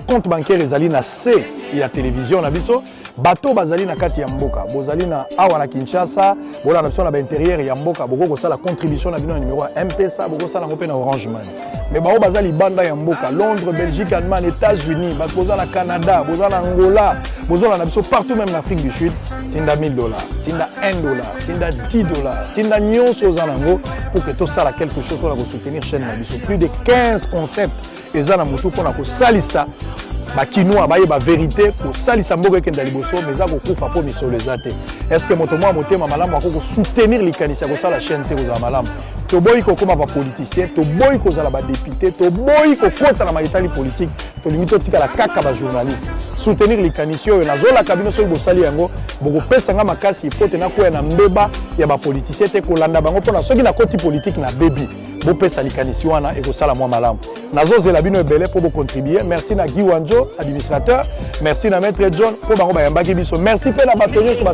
compte bancaire ezali na C ya télévision na biso bato bazali na kati ya mboka bozali na awa na Kinshasa bola na biso na ba intérieur ya mboka boko sala contribution na bino na numéro M-Pesa boko sala ngope na Orange Money mais bao bazali banda ya mboka Londres Belgique Allemagne États-Unis bakoza na Canada boza na Angola boza na biso partout même en Afrique du Sud tinda $1000 tinda $1 tinda $10 tinda nyonso za nango pour que tout ça la quelque chose pour soutenir chaîne na biso plus de 15 concepts ezana mutu pona ko salisa ba kinoa ba yeba vérité ko salisa mboka ekenda liboso mais ako kufa po misolo ezate est-ce que moto mwa motema malamu akoko soutenir likanisi ko sala chaîne te ko za malamu to boy ko koma ba politicien to boy ko za ba député to boy ko kota na maitali politique to limito tika la kaka ba journaliste soutenir likanisi oyo nazola kabino so bosali yango boko pesa nga makasi ipote na ko na mbeba ya ba politicien te ko landa bango pona soki na koti politique na bebi bo pesa likanisi wana e ko sala mwa malamu nazozela bino ebele pour vous contribuer merci na Guy Wanjo administrateur merci na maître John pour bango bayambaki biso merci pe na batonyo so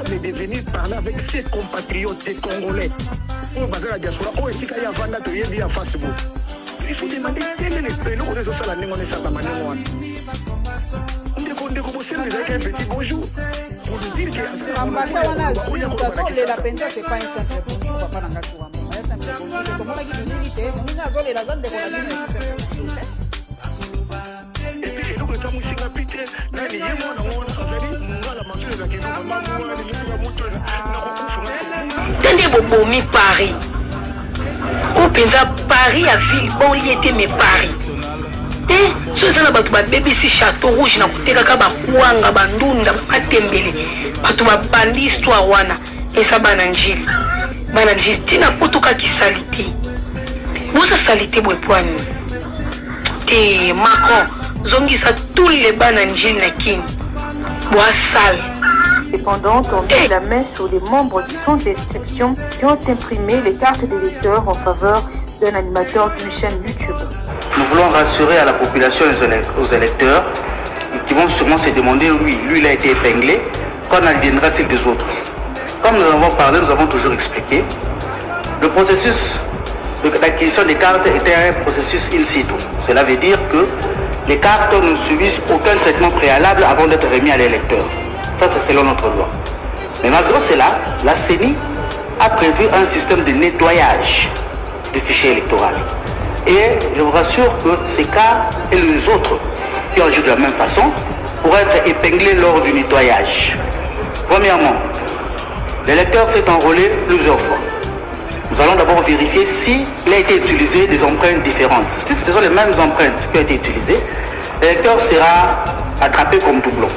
de venir parler avec ses compatriotes des Congolais pour baser la diaspora o esika ya vanda to yebi ya Facebook il faut demander quel est le prénom qu'on est sala ningo ne sala maneno wana ndeko bosema les un petit bonjour pour lui dire que ambassade wana azuli la penza c'est pas un simple bonjour papa na ngati wa mama ya simple bonjour to mona ki dinini te moninga azolela za ndeko na bino ki simple bonjour et puis eloko ta musinga pite nani ye mwana mwana azali ngala masule la kino mama mwana ni mtu wa mtu na kukufa tende bobomi Paris ou penza Paris à ville bon il était mais Paris so ezana bato babebisi château rouge na kotekaka bakwanga bandunda batembele bato babandi histoire wana esa bana njili tina potoka kisali te bosa sali te bwepwani te Macron zongisa tous les bana njili na kini boasale. Cependant, on met la main sur les membres du centre d'inscription qui ont imprimé les cartes d'électeurs en faveur d'un animateur d'une chaîne YouTube. Nous voulons rassurer à la population et aux électeurs qui vont sûrement se demander, lui il a été épinglé, qu'en adviendra-t-il des autres? Comme nous avons parlé, nous avons toujours expliqué, le processus d'acquisition des cartes était un processus in situ. Cela veut dire que les cartes ne subissent aucun traitement préalable avant d'être remis à l'électeur. Ça, c'est selon notre loi. Mais malgré cela, la CENI a prévu un système de nettoyage du fichier électoral. Et je vous rassure que ces cas et les autres qui ont agi de la même façon pourraient être épinglés lors du nettoyage. Premièrement, l'électeur s'est enrôlé plusieurs fois. Nous allons d'abord vérifier s'il a été utilisé des empreintes différentes. Si ce sont les mêmes empreintes qui ont été utilisées, l'électeur sera attrapé comme doublon.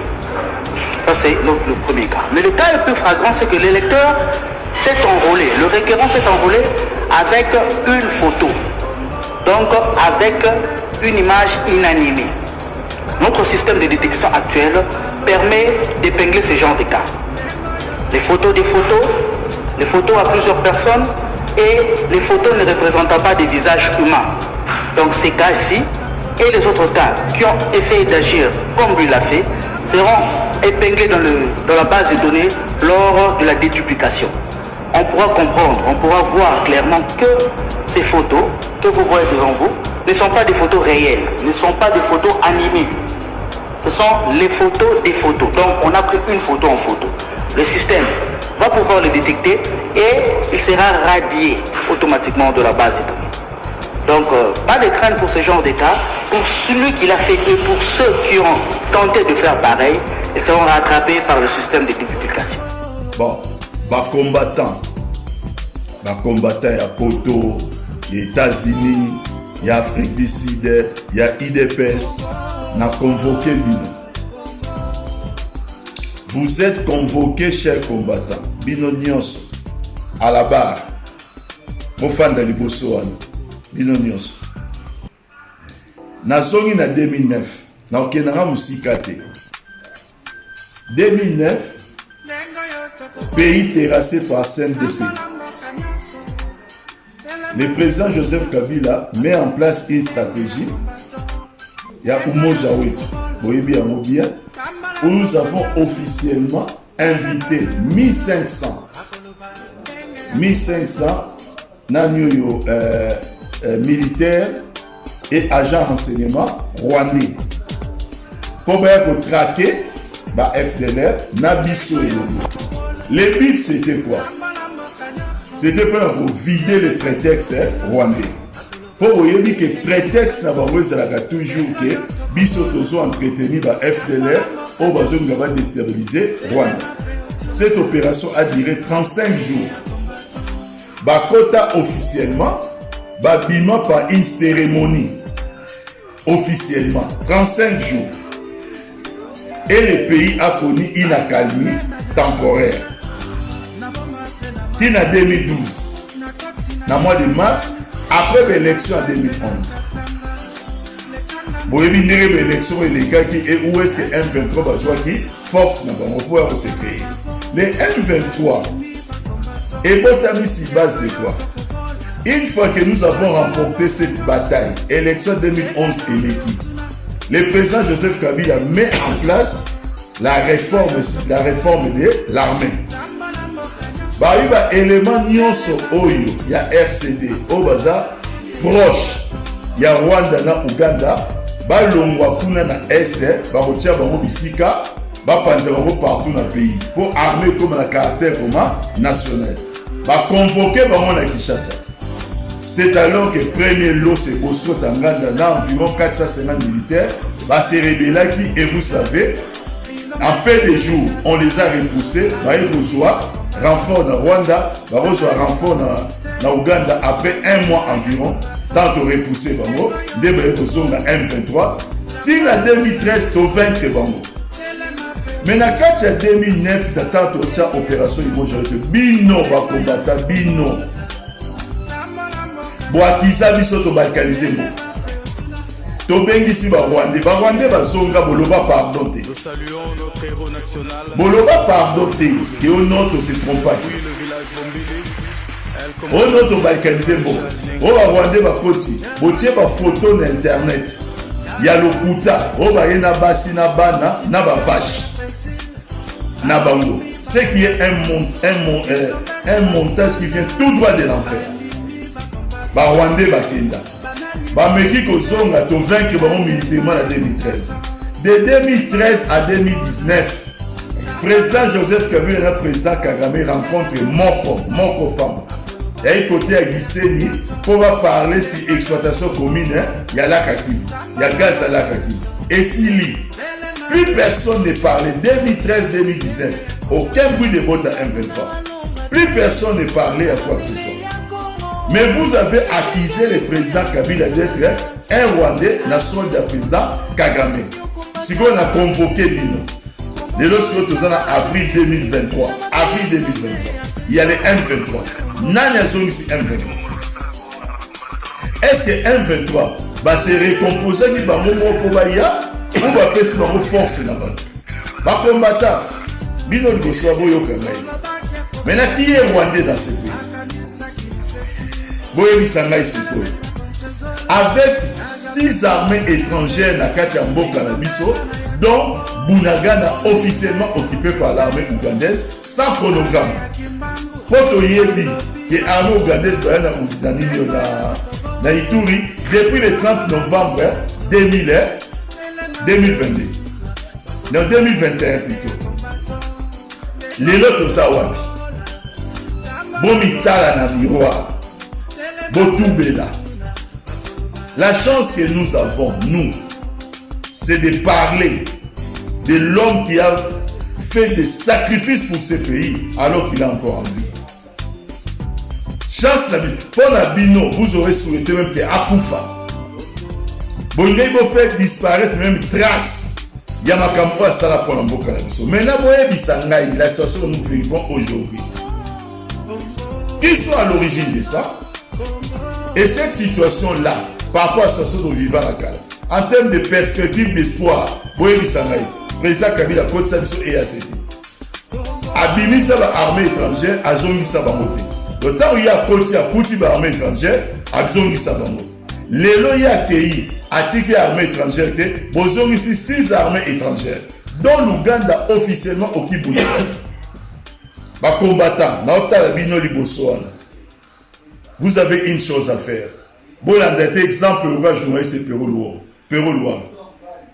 Ça, c'est le premier cas. Mais le cas le plus flagrant, c'est que l'électeur s'est enrôlé, le requérant s'est enrôlé avec une photo. Donc, avec une image inanimée. Notre système de détection actuel permet d'épingler ce genre de cas. Les photos des photos, les photos à plusieurs personnes et les photos ne représentant pas des visages humains. Donc, ces cas-ci et les autres cas qui ont essayé d'agir comme lui l'a fait seront épinglés dans la base de données lors de la déduplication. On pourra comprendre, on pourra voir clairement que ces photos que vous voyez devant vous ne sont pas des photos réelles, ne sont pas des photos animées. Ce sont les photos des photos. Donc on a pris une photo en photo. Le système va pouvoir le détecter et il sera radié automatiquement de la base de données. Donc pas de crainte pour ce genre de cas. Pour celui qui l'a fait et pour ceux qui ont tenté de faire pareil, ils seront rattrapés par le système de déduplication. Bon, combattant à Poto, il y a États-Unis, il y a Afrique du Sud, il y a IDPS, n'a convoqué Bino. Vous êtes convoqués, chers combattants, Bino Nyonso, à la barre, Mofanda Liboso, Bino Nyonso. Nazongi na 2009, na okenanga musika te. 2009, pays terrassé par CNDP. Le président Joseph Kabila met en place une stratégie. Il y a Umoja Wetu, où nous avons officiellement invité 1500 militaires et agents renseignement rwandais pour traquer bah FDLR na biso et le but c'était quoi? C'était pour vider le prétexte rwandais. Pour vous dire que prétexte n'a pas toujours que biso tozo entretenu par FDLR au besoin de déstabiliser Rwanda. Cette opération a duré 35 jours. Bakota officiellement, babima par une cérémonie officiellement 35 jours. Et le pays a connu une accalmie temporaire. Tina 2012, dans le mois de mars, après l'élection en 2011. Vous avez vu l'élection illégale et où est-ce que M23 va jouer qui force pour pouvoir se créer. Les M23 et Botami si base de quoi? Une fois que nous avons remporté cette bataille, élection 2011 et l'équipe, le président Joseph Kabila met en place la réforme de l'armée. Il y a des éléments nyonso oyo, il y a RCD, au baza proche, il y a Rwanda na Uganda, balongwa kuna na Est, barotia bango bisika, bapanza bango partout dans le pays, pour armer comme un caractère national. Convoquer bango na Kinshasa. C'est alors que premier lot c'est Bosco Tanganda, là environ 450 militaires, se révéler et vous savez, en peu de jours, on les a repoussés, ils reçoivent renfort dans Rwanda, ils reçoivent renfort dans Uganda après un mois environ, tant que repoussé Bango, dès que ils ont M23, till en 2013, ils ont vaincre Bango. Mais dans le 2009, dans cette opération, ils vont gérer Bino, combattre Bino. Boakiza biso to balkaniser mo. To bengisi ba Rwandais bazonga boloba pardon te. Nous saluons notre héros national. Boloba pardon te, que au nom to se trompe pas. Oui, le village Bombili. Au nom to balkaniser mo. O ba Rwandais ba koti, botie ba photo na internet. Ya lokuta, o ba yena basi na bana na ba vache. Na bango. Ce qui est un montage qui vient tout droit de l'enfer. Rwandais Bakenda. Bameki Kozonga to vaincre bango militairement en 2013. De 2013 à 2019, président Joseph Kabila et le président Kagame rencontrent Moko Pamba. Il y a un côté à Gisenyi pour parler sur l'exploitation commune. Il y a la Kakivu, il y a gaz à la Kakivu. Et s'il plus personne ne parlait 2013-2019. Aucun bruit de vote à M23. Plus personne ne parlait à quoi que ce soit. Mais vous avez accusé le président Kabila d'être un Rwandais, la solde du président Kagame. Si on a convoqué Bino, le lorsque nous sommes en avril 2023, il y a les M23. Nanya sont ici M23. Est-ce que M23 va se récomposer qui va mourir pour Baya ou va passer dans vos forces là-bas? Va combattre. Bino de Goswabo Yokangaï. Maintenant, qui est Rwandais dans ce pays? Avec 6 armées étrangères na kati ya mboka na biso, dont Bunagana officiellement occupé par l'armée ougandaise sans chronogramme. Poto yebi que l'armée ougandaise na Ituri depuis le 30 novembre 2022. Non, 2021 plutôt. Les lots Zawabi. Bomitala na miroir. Botoubela. La chance que nous avons, nous, c'est de parler de l'homme qui a fait des sacrifices pour ce pays alors qu'il a encore en vie. Chance la vie. Pour la Bino, vous aurez souhaité même que Akoufa. Bon, il faut faire disparaître même trace. Il y a ma campagne à Sala pour l'emboka. Maintenant, vous voyez la situation que nous vivons aujourd'hui. Qui sont à l'origine de ça? Et cette situation-là, par rapport à la situation dont nous vivons en termes de perspective d'espoir, président Kabila Côte Sabiso et ACT. Abimisa l'armée étrangère, Azongisa Bamote. Le temps où il y a Côte Sabiso l'armée étrangère, Azongisa Bamote. L'élo y a accueilli, Atiki l'armée étrangère, Bozong ici 6 armées étrangères, dont l'Ouganda officiellement occupe Bouya. Ba combattant, Naota la Bino Libosoana. Vous avez une chose à faire. Bon, exemple, le journaliste c'est Perro Loire.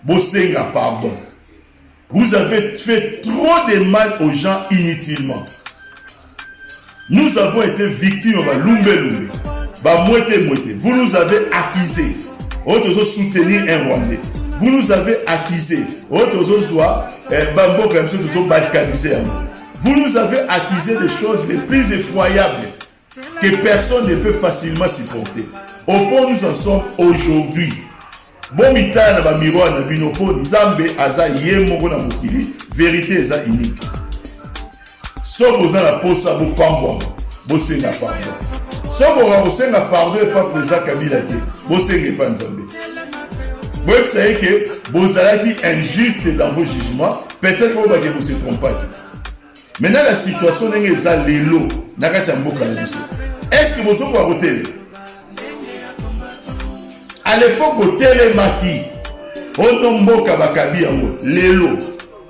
Bosenga, pardon. Vous avez fait trop de mal aux gens inutilement. Nous avons été victimes de Lumbe. Vous nous avez accusés. Vous soutenir un Rwandais. Vous nous avez accusés. Vous nous avez accusé des choses les plus effroyables que personne ne peut facilement supporter. Au point où nous en sommes aujourd'hui. Bon mitana ba miroir na bino po nzambe aza yemoko na mokili, vérité eza unique. So boza na posa bo pambwa, bo senga pardon. So bo senga pardon et pas président Kabila te, bo senga pas nzambe. Vous savez que vous allez injuste dans vos jugements, peut-être que vous se trompez. Maintenant la situation n'est pas l'élo, est-ce que vous avez voté? À l'époque, au télémaki, on mboka bakabi yango, l'élo,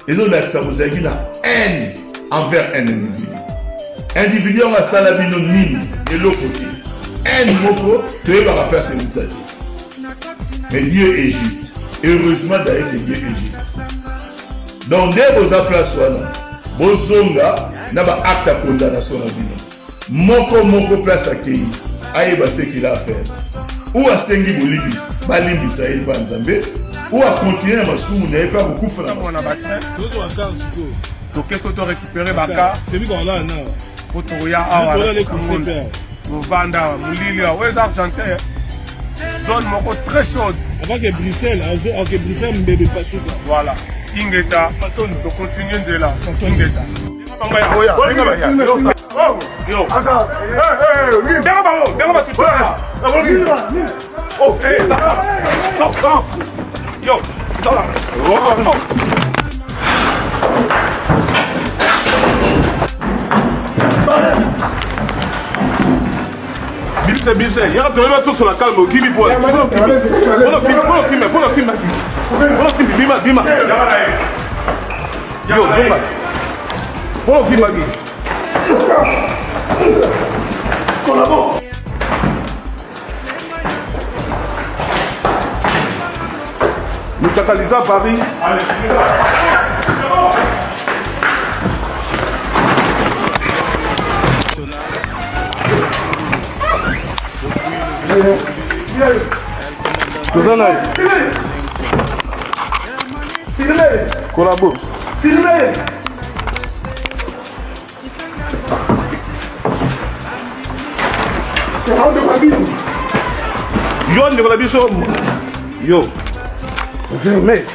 ils ont dit une haine envers un individu. Individu on a salabino nini, l'élo côté. Un moko, tu es pas faire ses mutations. Mais Dieu est juste. Heureusement d'ailleurs que Dieu est juste. Donc dès vos place vos zonga n'a pas acte de condamnation à bino. Moko place à qui aïe ce qu'il a à faire. Ou à sengi bolibis, balibis à il banzambe, ou à continuer à m'assumer n'avait pas beaucoup fait la masse. Donc qu'est-ce que tu récupéré baka? C'est lui qu'on a non. Otoya awa. Mubanda, Mulilia, où est l'argentin? Zone moko très chaude. Avant que Bruxelles, ne bébé pas chaud. Voilà. Ingeta, on continue de là. Ingeta. Bise, il y a un tout sur la calme, qui me voit. Nous catalysons à Paris. Collabo. Yo, on devrait bien yo. Jamais.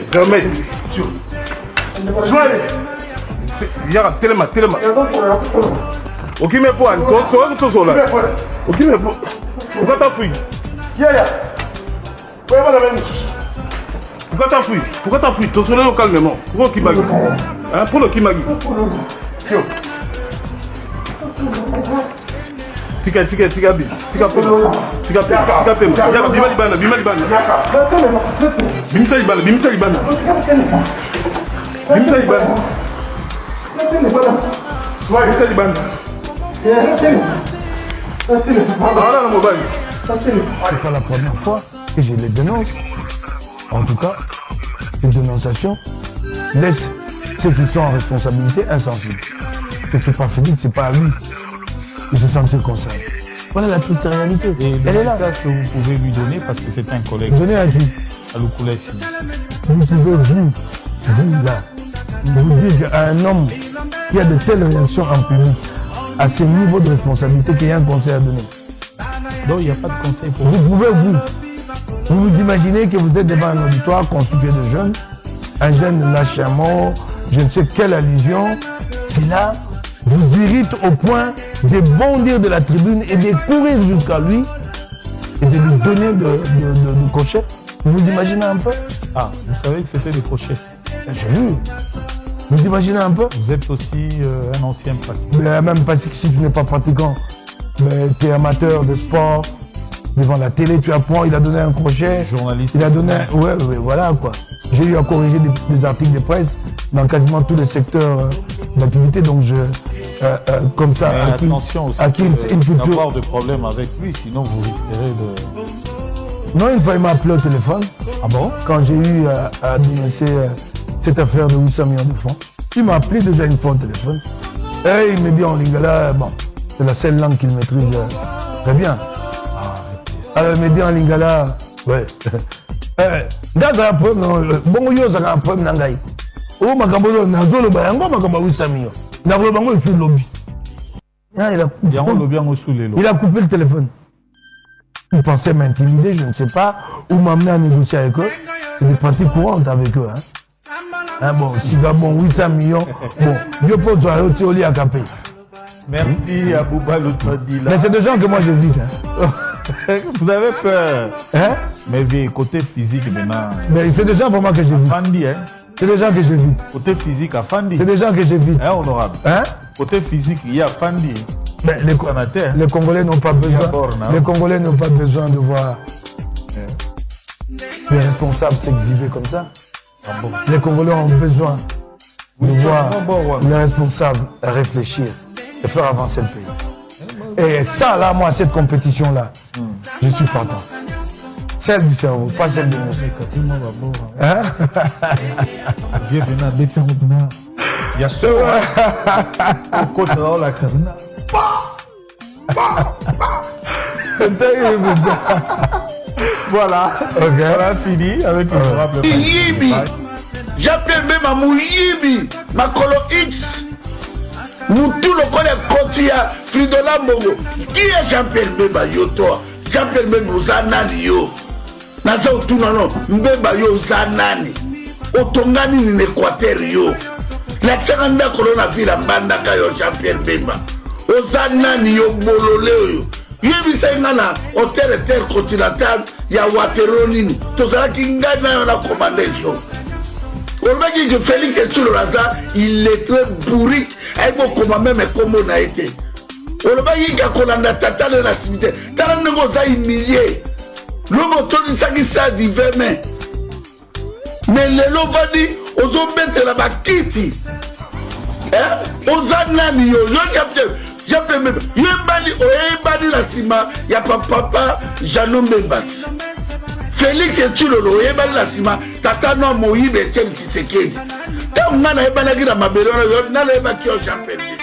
Il y a tellement. Ok, mais pour un tour, là. Ok, mais pour. Pourquoi t'as fui? Pourquoi t'as fui? T'as sonné calmement. Pourquoi qui bagui? Hein? Pour le qui bagui? Tika c'est pas la première fois que je les dénonce. En tout cas, une dénonciation laisse ceux qui sont en responsabilité insensibles. C'est pas Félix, c'est pas à lui de se sentir concerné. Voilà la triste réalité. Et le message que vous pouvez lui donner, parce que c'est un collègue. Donnez à qui? À Lukulesi. Vous pouvez, vous là, vous dire à un homme qui a de telles réactions en public, à ce niveau de responsabilité, qu'il y a un conseil à donner. Donc il n'y a pas de conseil pour vous. Vous pouvez, vous imaginez que vous êtes devant un auditoire constitué de jeunes, un jeune lâche un mot, je ne sais quelle allusion, cela vous irrite au point de bondir de la tribune et de courir jusqu'à lui et de lui donner de crochet. Vous imaginez un peu? Ah, vous savez que c'était des crochets. J'ai vu. Vous imaginez un peu? Vous êtes aussi un ancien pratiquant. Mais même pas si tu n'es pas pratiquant, mais tu es amateur de sport, devant la télé, tu apprends, il a donné un crochet. Journaliste. Il a donné un... Ouais, voilà quoi. J'ai eu à corriger des articles de presse dans quasiment tous les secteurs d'activité, donc je... comme ça, mais attention aussi, d'avoir de problèmes avec lui, sinon vous risquerez Non, une fois, il m'a appelé au téléphone. Ah bon? Quand j'ai eu à dénoncer cette affaire de 800 millions de francs. Il m'a appelé déjà une fois au téléphone. Et il me dit en lingala, bon, c'est la seule langue qu'il maîtrise très bien. Alors il me dit en lingala, ouais. Dans un problème, bon, il y a un problème dans l'aïe. Oh, ma cambo, nazolo, bayango, ma cambo, 800 millions. Nazolo, bango, il fait le lobby. Il a coupé le téléphone. Il pensait m'intimider, je ne sais pas, ou m'amener à négocier avec eux. C'est des pratiques courantes avec eux. Hein, bon, si bon, 800 millions, bon, Dieu peut toi au lit à Capé. Merci à Bouba Loutmadi. Mais c'est des gens que moi j'évite. Hein. Vous avez peur. Hein? Mais côté physique maintenant. Mais c'est des gens pour moi que j'évite. Fandi, hein? C'est des gens que j'évite. Côté physique à Fandi. C'est des gens que j'évite. Hein, honorable? Hein? Côté physique, il y a Fandi. Mais les Congolais n'ont pas besoin. Les Congolais n'ont pas besoin de voir les responsables s'exhiber comme ça. Ah bon. Les Congolais ont besoin de voir les responsables réfléchir et faire avancer le pays. Et ça, là, moi, cette compétition-là, je suis partant. Celle du cerveau, pas celle de musique. Hein? Il y a ce coach Raoul Aksabina. Voilà. Ok. On a fini avec l'honorable. Yibi. J'appelle même à Mouyibi. Makolo X. Moutou le connaît Kotia. Fridola Mongo. Qui est Jean-Pierre Mbemba yo toi? Jean-Pierre Mbemba Zanani yo. Naza utuna no. Mbemba yo Zanani. Otongani ni Équateur yo. La tsanganda corona vira mbanda kayo Jean-Pierre Mbemba. Ozanani yo bolole yo. Yebisa ngana hôtel intercontinental ya Wateroni. Tozala kingana na commandation. Olbaki que Félix Tshilolaza, il est très bourrique. Aïe comment même comment on a été. Olbaki que Kolanda Tata le nativité. Tala nengo za humilié. L'homme toni saki sa divin mais. Mais le lovadi ozo mettre la bakiti. Hein? Ozanani yo capteur. J'appelle même. Yebani la sima. Y'a papa Janou Mbembati. Félix Tshilolo yebani la sima. Tata no Moïbe Etienne Tshisekedi. Tant on a yebani la mabelo. On a yebani qui on j'appelle.